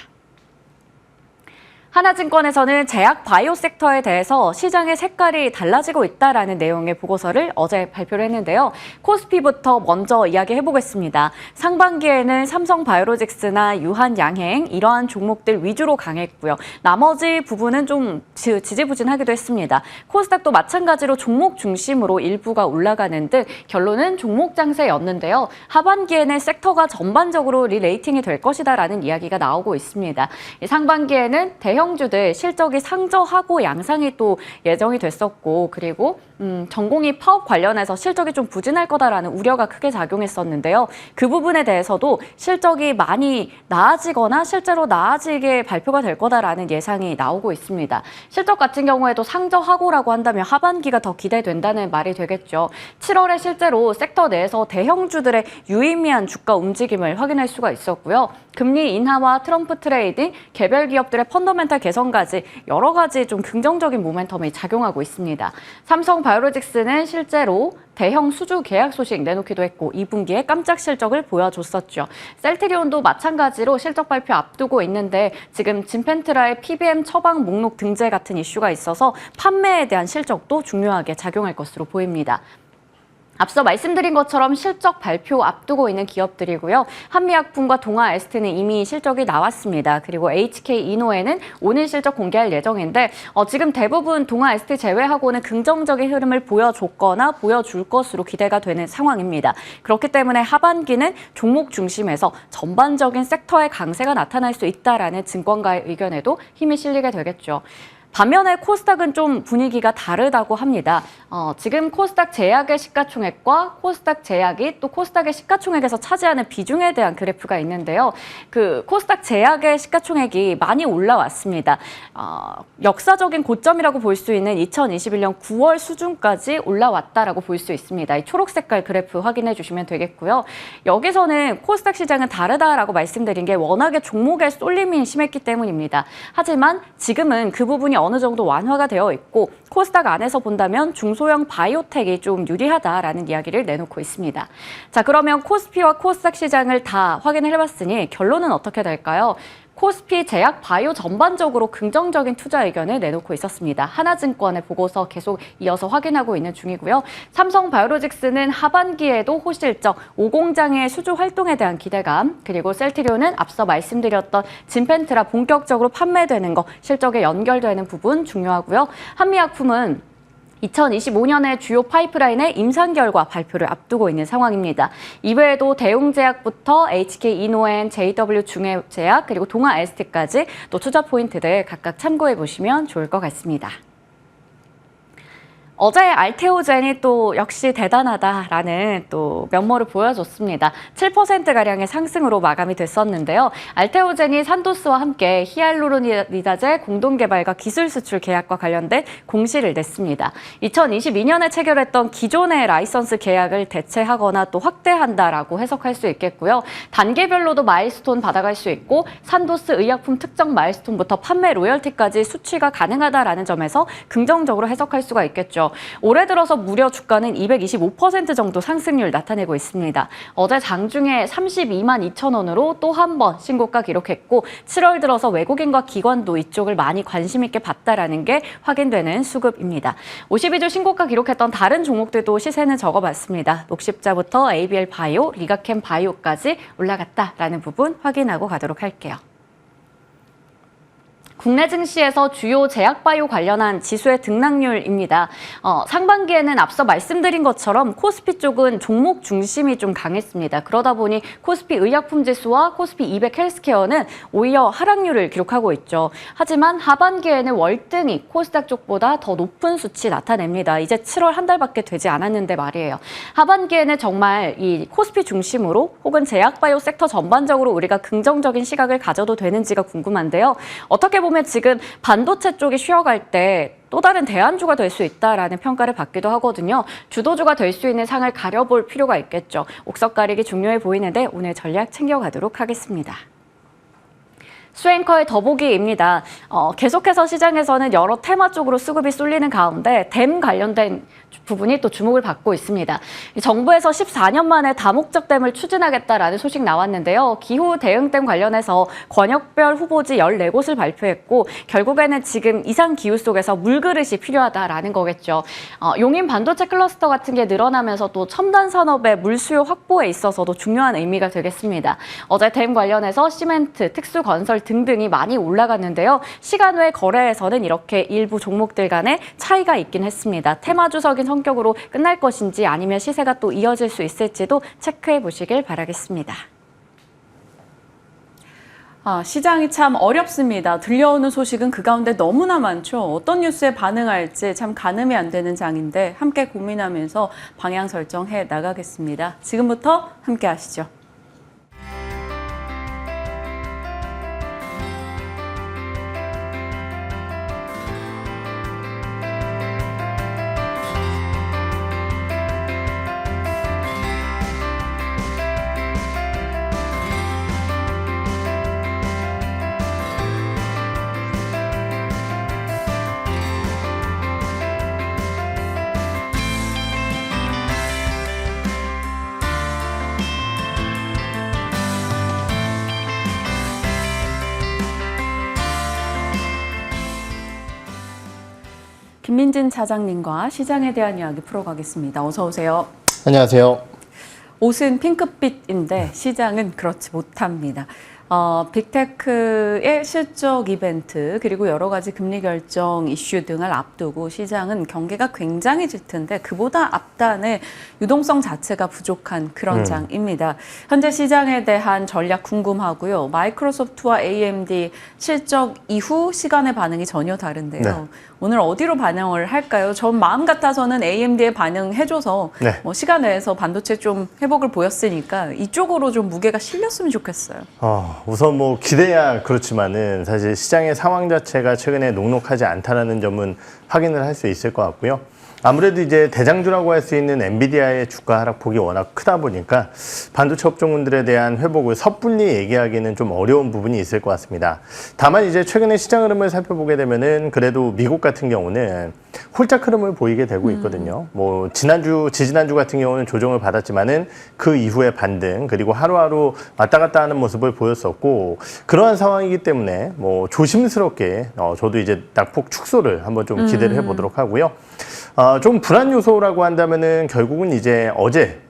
하나증권에서는 제약 바이오 섹터에 대해서 시장의 색깔이 달라지고 있다라는 내용의 보고서를 어제 발표를 했는데요. 코스피부터 먼저 이야기해보겠습니다. 상반기에는 삼성바이오로직스나 유한양행 이러한 종목들 위주로 강했고요. 나머지 부분은 좀 지지부진하기도 했습니다. 코스닥도 마찬가지로 종목 중심으로 일부가 올라가는 등 결론은 종목 장세였는데요. 하반기에는 섹터가 전반적으로 리레이팅이 될 것이다라는 이야기가 나오고 있습니다. 상반기에는 대형주들 실적이 상저하고 양상이 또 예정이 됐었고 그리고 전공의 파업 관련해서 실적이 좀 부진할 거다라는 우려가 크게 작용했었는데요. 그 부분에 대해서도 실적이 많이 나아지거나 실제로 나아지게 발표가 될 거다라는 예상이 나오고 있습니다. 실적 같은 경우에도 상저하고라고 한다면 하반기가 더 기대된다는 말이 되겠죠. 7월에 실제로 섹터 내에서 대형주들의 유의미한 주가 움직임을 확인할 수가 있었고요. 금리 인하와 트럼프 트레이딩, 개별 기업들의 펀더멘털 펀더멘탈 개선까지 여러 가지 좀 긍정적인 모멘텀이 작용하고 있습니다. 삼성바이오로직스는 실제로 대형 수주 계약 소식 내놓기도 했고 2분기에 깜짝 실적을 보여줬었죠. 셀트리온도 마찬가지로 실적 발표 앞두고 있는데 지금 진펜트라의 PBM 처방 목록 등재 같은 이슈가 있어서 판매에 대한 실적도 중요하게 작용할 것으로 보입니다. 앞서 말씀드린 것처럼 실적 발표 앞두고 있는 기업들이고요. 한미약품과 동아에스테는 이미 실적이 나왔습니다. 그리고 HK이노에는 오늘 실적 공개할 예정인데 지금 대부분 동아에스테 제외하고는 긍정적인 흐름을 보여줬거나 보여줄 것으로 기대가 되는 상황입니다. 그렇기 때문에 하반기는 종목 중심에서 전반적인 섹터의 강세가 나타날 수 있다라는 증권가의 의견에도 힘이 실리게 되겠죠. 반면에 코스닥은 좀 분위기가 다르다고 합니다. 지금 코스닥 제약의 시가총액과 코스닥 제약이 또 코스닥의 시가총액에서 차지하는 비중에 대한 그래프가 있는데요. 그 코스닥 제약의 시가총액이 많이 올라왔습니다. 역사적인 고점이라고 볼 수 있는 2021년 9월 수준까지 올라왔다라고 볼 수 있습니다. 이 초록 색깔 그래프 확인해 주시면 되겠고요. 여기서는 코스닥 시장은 다르다라고 말씀드린 게 워낙에 종목의 쏠림이 심했기 때문입니다. 하지만 지금은 그 부분이 어느 정도 완화가 되어 있고 코스닥 안에서 본다면 중소형 바이오텍이 좀 유리하다라는 이야기를 내놓고 있습니다. 자, 그러면 코스피와 코스닥 시장을 다 확인을 해봤으니 결론은 어떻게 될까요? 코스피 제약 바이오 전반적으로 긍정적인 투자 의견을 내놓고 있었습니다. 하나증권의 보고서 계속 이어서 확인하고 있는 중이고요. 삼성바이오로직스는 하반기에도 호실적 5공장의 수주 활동에 대한 기대감, 그리고 셀트리온은 앞서 말씀드렸던 진펜트라 본격적으로 판매되는 거, 실적에 연결되는 부분 중요하고요. 한미약품은 2025년에 주요 파이프라인의 임상 결과 발표를 앞두고 있는 상황입니다. 이외에도 대웅제약부터 HK이노엔, JW중해제약, 그리고 동아에스테까지 또 투자 포인트들 각각 참고해 보시면 좋을 것 같습니다. 어제 알테오젠이 또 역시 대단하다라는 또 면모를 보여줬습니다. 7%가량의 상승으로 마감이 됐었는데요. 알테오젠이 산도스와 함께 히알루로니다제 공동개발과 기술 수출 계약과 관련된 공시를 냈습니다. 2022년에 체결했던 기존의 라이선스 계약을 대체하거나 또 확대한다라고 해석할 수 있겠고요. 단계별로도 마일스톤 받아갈 수 있고 산도스 의약품 특정 마일스톤부터 판매 로열티까지 수취가 가능하다라는 점에서 긍정적으로 해석할 수가 있겠죠. 올해 들어서 무려 주가는 225% 정도 상승률 나타내고 있습니다. 어제 장중에 32만 2천 원으로 또 한 번 신고가 기록했고 7월 들어서 외국인과 기관도 이쪽을 많이 관심 있게 봤다라는 게 확인되는 수급입니다. 52주 신고가 기록했던 다른 종목들도 시세는 적어봤습니다. 녹십자부터 ABL 바이오, 리가캠 바이오까지 올라갔다라는 부분 확인하고 가도록 할게요. 국내 증시에서 주요 제약바이오 관련한 지수의 등락률입니다. 상반기에는 앞서 말씀드린 것처럼 코스피 쪽은 종목 중심이 좀 강했습니다. 그러다 보니 코스피 의약품 지수와 코스피 200 헬스케어는 오히려 하락률을 기록하고 있죠. 하지만 하반기에는 월등히 코스닥 쪽보다 더 높은 수치 나타냅니다. 이제 7월 한 달밖에 되지 않았는데 말이에요. 하반기에는 정말 이 코스피 중심으로 혹은 제약바이오 섹터 전반적으로 우리가 긍정적인 시각을 가져도 되는지가 궁금한데요. 어떻게 보면 지금 반도체 쪽이 쉬어갈 때 또 다른 대안주가 될 수 있다라는 평가를 받기도 하거든요. 주도주가 될 수 있는 상을 가려볼 필요가 있겠죠. 옥석 가리기 중요해 보이는데 오늘 전략 챙겨가도록 하겠습니다. 수앵커의 더보기입니다. 계속해서 시장에서는 여러 테마 쪽으로 수급이 쏠리는 가운데 댐 관련된 부분이 또 주목을 받고 있습니다. 정부에서 14년 만에 다목적 댐을 추진하겠다라는 소식 나왔는데요. 기후 대응댐 관련해서 권역별 후보지 14곳을 발표했고 결국에는 지금 이상 기후 속에서 물그릇이 필요하다라는 거겠죠. 용인 반도체 클러스터 같은 게 늘어나면서 또 첨단 산업의 물 수요 확보에 있어서도 중요한 의미가 되겠습니다. 어제 댐 관련해서 시멘트, 특수건설 등등이 많이 올라갔는데요. 시간 외 거래에서는 이렇게 일부 종목들 간의 차이가 있긴 했습니다. 테마주석인 성격으로 끝날 것인지 아니면 시세가 또 이어질 수 있을지도 체크해 보시길 바라겠습니다.
시장이 참 어렵습니다. 들려오는 소식은 그 가운데 너무나 많죠. 어떤 뉴스에 반응할지 참 가늠이 안 되는 장인데 함께 고민하면서 방향 설정해 나가겠습니다. 지금부터 함께 하시죠. 김민진 차장님과 시장에 대한 이야기 풀어가겠습니다. 어서 오세요.
안녕하세요.
옷은 핑크빛인데 시장은 그렇지 못합니다. 빅테크의 실적 이벤트 그리고 여러 가지 금리 결정 이슈 등을 앞두고 시장은 경계가 굉장히 짙은데 그보다 앞단의 유동성 자체가 부족한 그런 장입니다. 현재 시장에 대한 전략 궁금하고요. 마이크로소프트와 AMD 실적 이후 시간의 반응이 전혀 다른데요.
네.
오늘 어디로 반영을 할까요? 전 마음 같아서는 AMD에 반영해줘서
네.
뭐 시간 내에서 반도체 좀 회복을 보였으니까 이쪽으로 좀 무게가 실렸으면 좋겠어요.
우선 뭐 기대야 그렇지만은 사실 시장의 상황 자체가 최근에 녹록하지 않다라는 점은 확인을 할 수 있을 것 같고요. 아무래도 이제 대장주라고 할 수 있는 엔비디아의 주가 하락폭이 워낙 크다 보니까 반도체 업종군들에 대한 회복을 섣불리 얘기하기는 좀 어려운 부분이 있을 것 같습니다. 다만 이제 최근에 시장 흐름을 살펴보게 되면은 그래도 미국 같은 경우는 홀짝 흐름을 보이게 되고 있거든요. 뭐 지지난주 같은 경우는 조정을 받았지만은 그 이후에 반등 그리고 하루하루 왔다 갔다 하는 모습을 보였었고 그러한 상황이기 때문에 뭐 조심스럽게 저도 이제 낙폭 축소를 한번 좀 기대를 해보도록 하고요. 좀 불안 요소라고 한다면은 결국은 이제 어제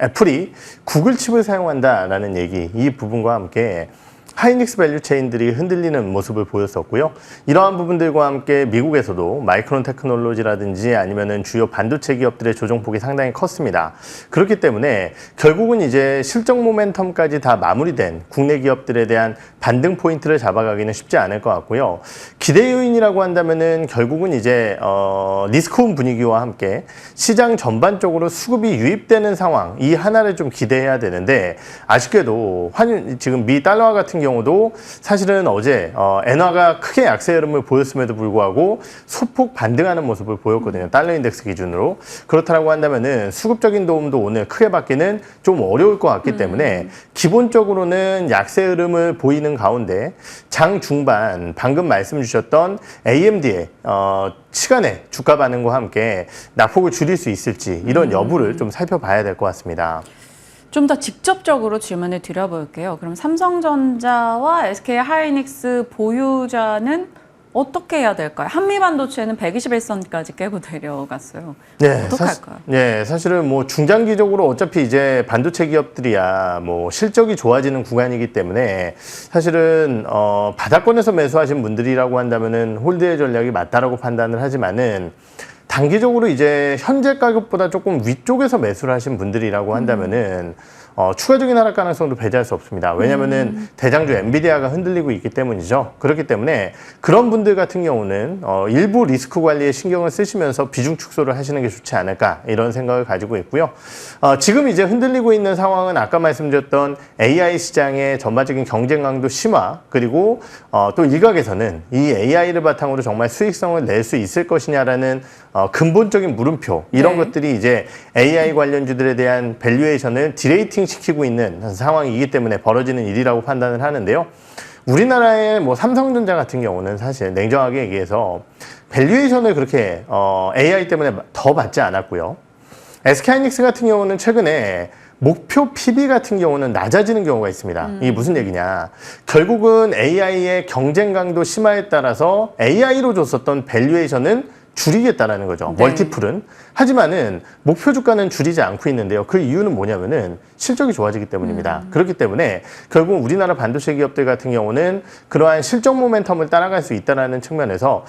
애플이 구글 칩을 사용한다라는 얘기 이 부분과 함께 하이닉스 밸류 체인들이 흔들리는 모습을 보였었고요. 이러한 부분들과 함께 미국에서도 마이크론 테크놀로지라든지 아니면은 주요 반도체 기업들의 조정폭이 상당히 컸습니다. 그렇기 때문에 결국은 이제 실적 모멘텀까지 다 마무리된 국내 기업들에 대한 반등 포인트를 잡아가기는 쉽지 않을 것 같고요. 기대 요인이라고 한다면은 결국은 이제 리스크온 분위기와 함께 시장 전반적으로 수급이 유입되는 상황 이 하나를 좀 기대해야 되는데 아쉽게도 지금 미 달러화 같은 경우도 사실은 어제 엔화가 크게 약세 흐름을 보였음에도 불구하고 소폭 반등하는 모습을 보였거든요. 달러 인덱스 기준으로. 그렇다고 한다면은 수급적인 도움도 오늘 크게 받기는 좀 어려울 것 같기 때문에 기본적으로는 약세 흐름을 보이는 가운데 장 중반 방금 말씀 주셨던 AMD의 시간의 주가 반응과 함께 낙폭을 줄일 수 있을지 이런 여부를 좀 살펴봐야 될 것 같습니다.
좀 더 직접적으로 질문을 드려볼게요. 그럼 삼성전자와 SK하이닉스 보유자는 어떻게 해야 될까요? 한미반도체는 121선까지 깨고 내려갔어요.
네,
어떡할까요?
사실은 뭐 중장기적으로 어차피 이제 반도체 기업들이야 뭐 실적이 좋아지는 구간이기 때문에 사실은 바닥권에서 매수하신 분들이라고 한다면은 홀드의 전략이 맞다라고 판단을 하지만은 단기적으로 이제 현재 가격보다 조금 위쪽에서 매수를 하신 분들이라고 한다면은 추가적인 하락 가능성도 배제할 수 없습니다. 왜냐면은 대장주 엔비디아가 흔들리고 있기 때문이죠. 그렇기 때문에 그런 분들 같은 경우는 일부 리스크 관리에 신경을 쓰시면서 비중 축소를 하시는 게 좋지 않을까 이런 생각을 가지고 있고요. 지금 이제 흔들리고 있는 상황은 아까 말씀드렸던 AI 시장의 전반적인 경쟁 강도 심화 그리고 또 일각에서는 이 AI를 바탕으로 정말 수익성을 낼 수 있을 것이냐라는 근본적인 물음표 이런 것들이 이제 AI 관련주들에 대한 밸류에이션을 디레이팅 시키고 있는 상황이기 때문에 벌어지는 일이라고 판단을 하는데요. 우리나라의 뭐 삼성전자 같은 경우는 사실 냉정하게 얘기해서 밸류에이션을 그렇게 AI 때문에 더 받지 않았고요. SK하이닉스 같은 경우는 최근에 목표 PB 같은 경우는 낮아지는 경우가 있습니다. 이게 무슨 얘기냐. 결국은 AI의 경쟁 강도 심화에 따라서 AI로 줬었던 밸류에이션은 줄이겠다라는 거죠.
네.
멀티플은. 하지만은 목표 주가는 줄이지 않고 있는데요. 그 이유는 뭐냐면은 실적이 좋아지기 때문입니다. 그렇기 때문에 결국 우리나라 반도체 기업들 같은 경우는 그러한 실적 모멘텀을 따라갈 수 있다는 측면에서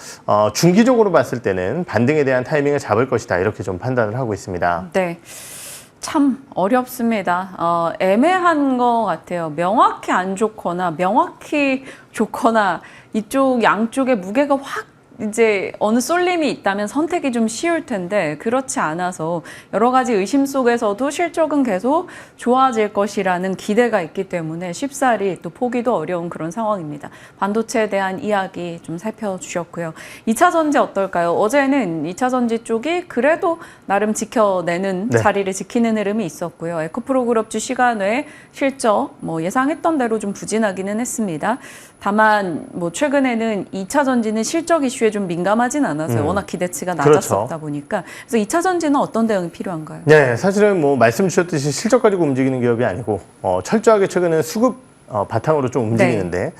중기적으로 봤을 때는 반등에 대한 타이밍을 잡을 것이다. 이렇게 좀 판단을 하고 있습니다.
네. 참 어렵습니다. 애매한 것 같아요. 명확히 안 좋거나 명확히 좋거나 이쪽 양쪽의 무게가 확 이제 어느 쏠림이 있다면 선택이 좀 쉬울 텐데 그렇지 않아서 여러 가지 의심 속에서도 실적은 계속 좋아질 것이라는 기대가 있기 때문에 쉽사리 또 포기도 어려운 그런 상황입니다. 반도체에 대한 이야기 좀 살펴주셨고요. 2차 전지 어떨까요? 어제는 2차 전지 쪽이 그래도 나름 지켜내는 자리를 지키는 흐름이 있었고요. 에코프로 그룹주 시간외 실적 뭐 예상했던 대로 좀 부진하기는 했습니다. 다만 뭐 최근에는 2차 전지는 실적 이슈에 좀 민감하진 않아서요. 워낙 기대치가 낮았었다
그렇죠.
보니까. 그래서 2차 전지는 어떤 대응이 필요한가요?
네, 사실은 뭐 말씀 주셨듯이 실적 가지고 움직이는 기업이 아니고 철저하게 최근에 수급 바탕으로 좀 움직이는데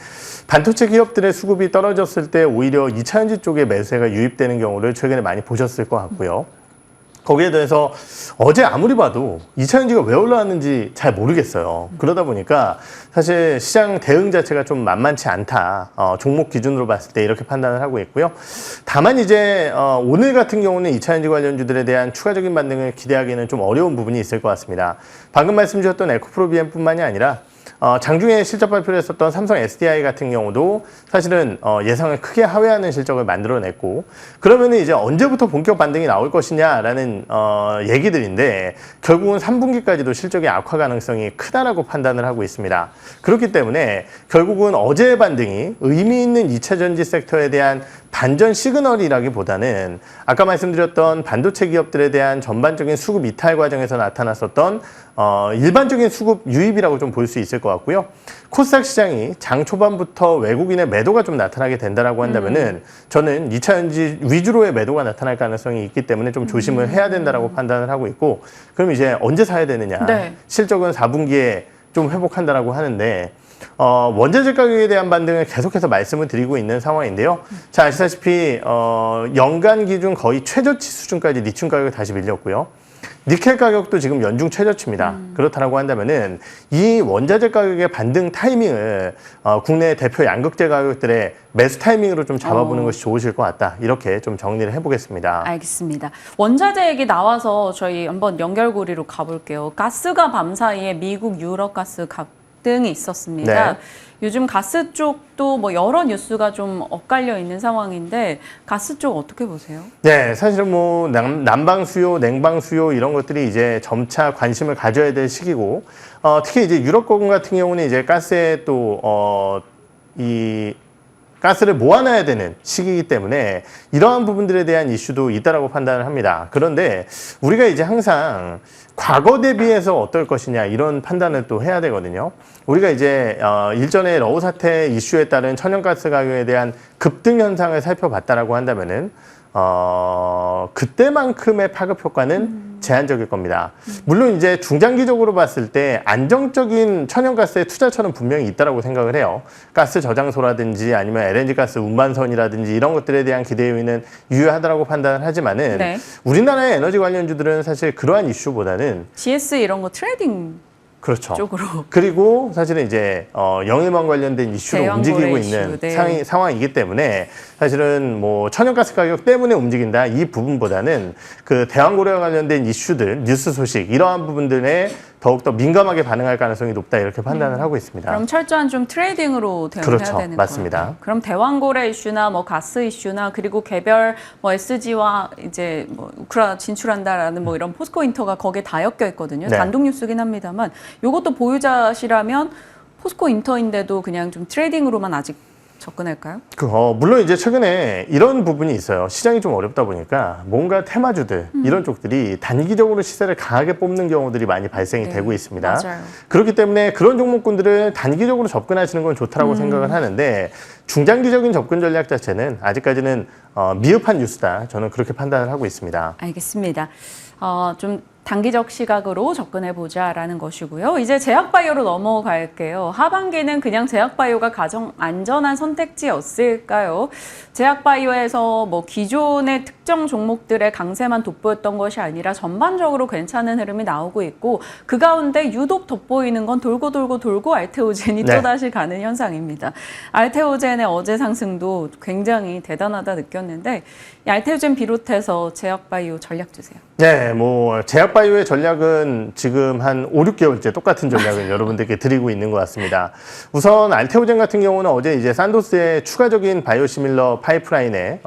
반도체 기업들의 수급이 떨어졌을 때 오히려 2차 전지 쪽에 매수세가 유입되는 경우를 최근에 많이 보셨을 것 같고요. 거기에 대해서 어제 아무리 봐도 2차 전지가 왜 올라왔는지 잘 모르겠어요. 그러다 보니까 사실 시장 대응 자체가 좀 만만치 않다. 종목 기준으로 봤을 때 이렇게 판단을 하고 있고요. 다만 이제 오늘 같은 경우는 2차 전지 관련주들에 대한 추가적인 반등을 기대하기는 좀 어려운 부분이 있을 것 같습니다. 방금 말씀 주셨던 에코프로비엠뿐만이 아니라 장중에 실적 발표를 했었던 삼성 SDI 같은 경우도 사실은 예상을 크게 하회하는 실적을 만들어냈고, 그러면은 이제 언제부터 본격 반등이 나올 것이냐라는 얘기들인데 결국은 3분기까지도 실적의 악화 가능성이 크다라고 판단을 하고 있습니다. 그렇기 때문에 결국은 어제의 반등이 의미 있는 2차 전지 섹터에 대한 반전 시그널이라기보다는 아까 말씀드렸던 반도체 기업들에 대한 전반적인 수급 이탈 과정에서 나타났었던 일반적인 수급 유입이라고 좀 볼 수 있을 것 같고요. 코스닥 시장이 장 초반부터 외국인의 매도가 좀 나타나게 된다라고 한다면은 저는 2차 전지 위주로의 매도가 나타날 가능성이 있기 때문에 좀 조심을 해야 된다라고 판단을 하고 있고, 그럼 이제 언제 사야 되느냐?
네.
실적은 4분기에 좀 회복한다라고 하는데 원자재 가격에 대한 반등을 계속해서 말씀을 드리고 있는 상황인데요. 자, 아시다시피 연간 기준 거의 최저치 수준까지 리튬 가격이 다시 밀렸고요. 니켈 가격도 지금 연중 최저치입니다. 그렇다고 한다면은 이 원자재 가격의 반등 타이밍을 국내 대표 양극재 가격들의 매수 타이밍으로 좀 잡아보는 것이 좋으실 것 같다. 이렇게 좀 정리를 해보겠습니다.
알겠습니다. 원자재 얘기 나와서 저희 한번 연결고리로 가볼게요. 가스가 밤사이에 미국 유럽 가스 등이 있었습니다.
네.
요즘 가스 쪽도 뭐 여러 뉴스가 좀 엇갈려 있는 상황인데 가스 쪽 어떻게 보세요?
네, 사실은 뭐 난방 수요, 냉방 수요 이런 것들이 이제 점차 관심을 가져야 될 시기고, 특히 이제 유럽권 같은 경우는 이제 가스에 또 이 가스를 모아놔야 되는 시기이기 때문에 이러한 부분들에 대한 이슈도 있다라고 판단을 합니다. 그런데 우리가 이제 항상 과거 대비해서 어떨 것이냐 이런 판단을 또 해야 되거든요. 우리가 이제 일전에 러우 사태 이슈에 따른 천연가스 가격에 대한 급등 현상을 살펴봤다라고 한다면은 그때만큼의 파급 효과는 제한적일 겁니다. 물론 이제 중장기적으로 봤을 때 안정적인 천연가스의 투자처는 분명히 있다라고 생각을 해요. 가스 저장소라든지 아니면 LNG 가스 운반선이라든지 이런 것들에 대한 기대 요인은 유효하다라고 판단을 하지만은
네.
우리나라의 에너지 관련주들은 사실 그러한 이슈보다는
GS 이런 거 트레이딩
그렇죠.
쪽으로.
그리고 사실은 이제 영일망 관련된 이슈로
대왕고래
움직이고
이슈,
있는
네.
상황이기 때문에 사실은 뭐 천연가스 가격 때문에 움직인다 이 부분보다는 그 대왕고래와 관련된 이슈들, 뉴스 소식 이러한 부분들에 더욱더 민감하게 반응할 가능성이 높다 이렇게 판단을 하고 있습니다.
그럼 철저한 좀 트레이딩으로 대응해야
그렇죠.
되는
맞습니다.
거예요. 그럼 대왕고래 이슈나 뭐 가스 이슈나 그리고 개별 뭐 SG와 이제 뭐 우크라 진출한다라는 뭐 이런 포스코 인터가 거기에 다 엮여 있거든요.
네.
단독 뉴스긴 합니다만 이것도 보유자시라면 포스코 인터인데도 그냥 좀 트레이딩으로만 아직 접근할까요?
물론 이제 최근에 이런 부분이 있어요. 시장이 좀 어렵다 보니까 뭔가 테마주들 이런 쪽들이 단기적으로 시세를 강하게 뽑는 경우들이 많이 발생이
네,
되고 있습니다.
맞아요.
그렇기 때문에 그런 종목군들을 단기적으로 접근하시는 건 좋다라고 생각을 하는데 중장기적인 접근 전략 자체는 아직까지는 미흡한 뉴스다. 저는 그렇게 판단을 하고 있습니다.
알겠습니다. 좀 단기적 시각으로 접근해 보자라는 것이고요. 이제 제약바이오로 넘어갈게요. 하반기는 그냥 제약바이오가 가장 안전한 선택지였을까요? 제약바이오에서 뭐 기존의 특정 종목들의 강세만 돋보였던 것이 아니라 전반적으로 괜찮은 흐름이 나오고 있고 그 가운데 유독 돋보이는 건 돌고 알테오젠이
네.
또다시 가는 현상입니다. 알테오젠의 어제 상승도 굉장히 대단하다 느꼈는데 이 알테오젠 비롯해서 제약바이오 전략 주세요.
네, 뭐 제약바이오의 전략은 지금 한 5, 6개월째 똑같은 전략을 여러분들께 드리고 있는 것 같습니다. 우선 알테오젠 같은 경우는 어제 이제 산도스의 추가적인 바이오시밀러 파이프라인에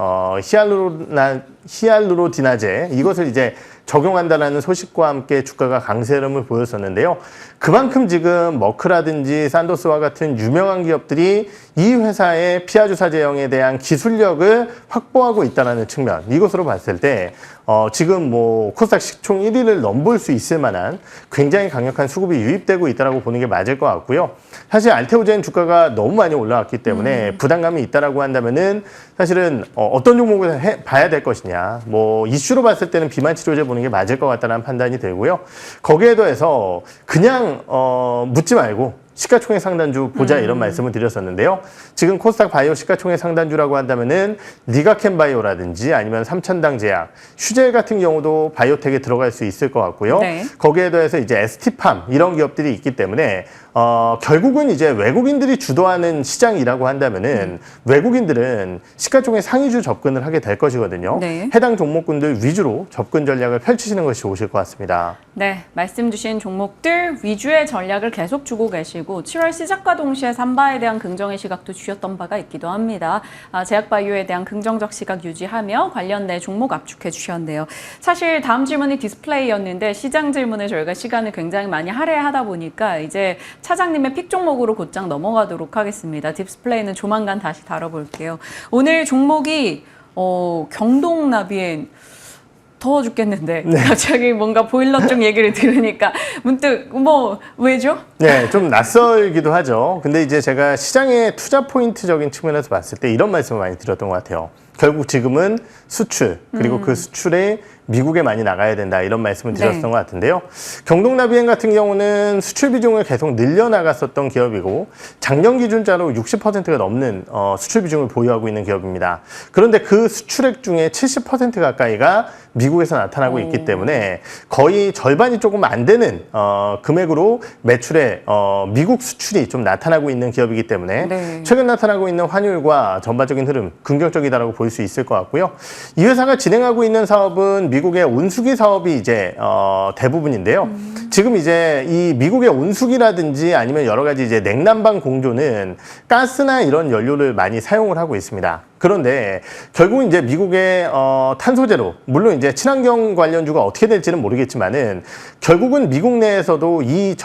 히알루로디나제 이것을 이제 적용한다라는 소식과 함께 주가가 강세 흐름을 보였었는데요. 그만큼 지금 머크라든지 산도스와 같은 유명한 기업들이 이 회사의 피하주사 제형에 대한 기술력을 확보하고 있다는 측면, 이것으로 봤을 때 지금 뭐 코스닥 시총 1위를 넘볼 수 있을 만한 굉장히 강력한 수급이 유입되고 있다고 보는 게 맞을 것 같고요. 사실 알테오젠 주가가 너무 많이 올라왔기 때문에 부담감이 있다라고 한다면은 사실은 어떤 종목을 봐야 될 것이냐, 뭐 이슈로 봤을 때는 비만 치료제 보는 게 맞을 것 같다는 판단이 들고요. 거기에 더해서 그냥 묻지 말고 시가총액 상단주 보자 이런 말씀을 드렸었는데요. 지금 코스닥 바이오 시가총액 상단주라고 한다면은 니가캔 바이오라든지 아니면 삼천당 제약, 휴젤 같은 경우도 바이오텍에 들어갈 수 있을 것 같고요.
네.
거기에 더해서 이제 ST팜 이런 기업들이 있기 때문에 결국은 이제 외국인들이 주도하는 시장이라고 한다면은 외국인들은 시가총액 상위주 접근을 하게 될 것이거든요.
네.
해당 종목군들 위주로 접근 전략을 펼치시는 것이 좋으실 것 같습니다.
네, 말씀 주신 종목들 위주의 전략을 계속 주고 계시고 7월 시작과 동시에 삼바에 대한 긍정의 시각도 주셨던 바가 있기도 합니다. 제약바이오에 대한 긍정적 시각 유지하며 관련된 종목 압축해 주셨는데요. 사실 다음 질문이 디스플레이였는데 시장 질문에 저희가 시간을 굉장히 많이 할애하다 보니까 이제 차장님의 픽 종목으로 곧장 넘어가도록 하겠습니다. 디스플레이는 조만간 다시 다뤄볼게요. 오늘 종목이 경동나비엔 더워 죽겠는데 갑자기 뭔가 보일러 쪽 얘기를 들으니까 문득 왜죠?
네, 좀 낯설기도 하죠. 근데 이제 제가 시장의 투자 포인트적인 측면에서 봤을 때 이런 말씀을 많이 드렸던 것 같아요. 결국 지금은 수출, 그리고 그 수출에 미국에 많이 나가야 된다 이런 말씀을 드렸던 것 같은데요. 경동나비엔 같은 경우는 수출 비중을 계속 늘려나갔었던 기업이고 작년 기준자로 60%가 넘는 수출 비중을 보유하고 있는 기업입니다. 그런데 그 수출액 중에 70% 가까이가 미국에서 나타나고 있기 때문에 거의 절반이 조금 안 되는 금액으로 매출에 미국 수출이 좀 나타나고 있는 기업이기 때문에
네.
최근 나타나고 있는 환율과 전반적인 흐름 긍정적이다라고 볼 수 있을 것 같고요. 이 회사가 진행하고 있는 사업은 미국의 온수기 사업이 이제 대부분인데요. 지금 이제 이 미국의 온수기라든지 아니면 여러 가지 이제 냉난방 공조는 가스나 이런 연료를 많이 사용을 하고 있습니다. 그런데 결국은 이제 미국의 탄소제로, 물론 이제 친환경 관련주가 어떻게 될지는 모르겠지만은 결국은 미국 내에서도 이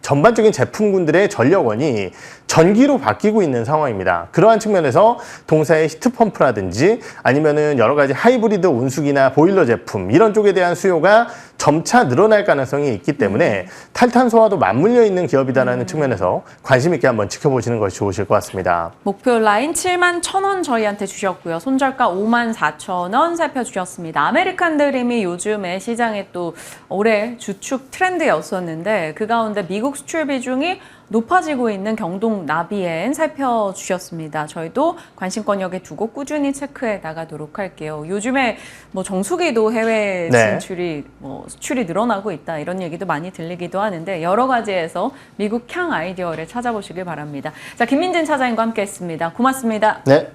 전반적인 제품군들의 전력원이 전기로 바뀌고 있는 상황입니다. 그러한 측면에서 동사의 히트펌프라든지 아니면은 여러 가지 하이브리드 온수기나 보일러 제품 이런 쪽에 대한 수요가 점차 늘어날 가능성이 있기 때문에 탈탄소와도 맞물려 있는 기업이다라는 측면에서 관심 있게 한번 지켜보시는 것이 좋으실 것 같습니다.
목표 라인 71,000원 저희한테 주셨고요. 손절가 54,000원 살펴주셨습니다. 아메리칸 드림이 요즘에 시장에 또 올해 주축 트렌드였었는데 그 가운데 미국 수출 비중이 높아지고 있는 경동나비엔 살펴주셨습니다. 저희도 관심권역에 두고 꾸준히 체크해 나가도록 할게요. 요즘에 정수기도 해외 진출이 수출이 늘어나고 있다 이런 얘기도 많이 들리기도 하는데 여러 가지에서 미국 향 아이디어를 찾아보시길 바랍니다. 자, 김민진 차장님과 함께했습니다. 고맙습니다.
네.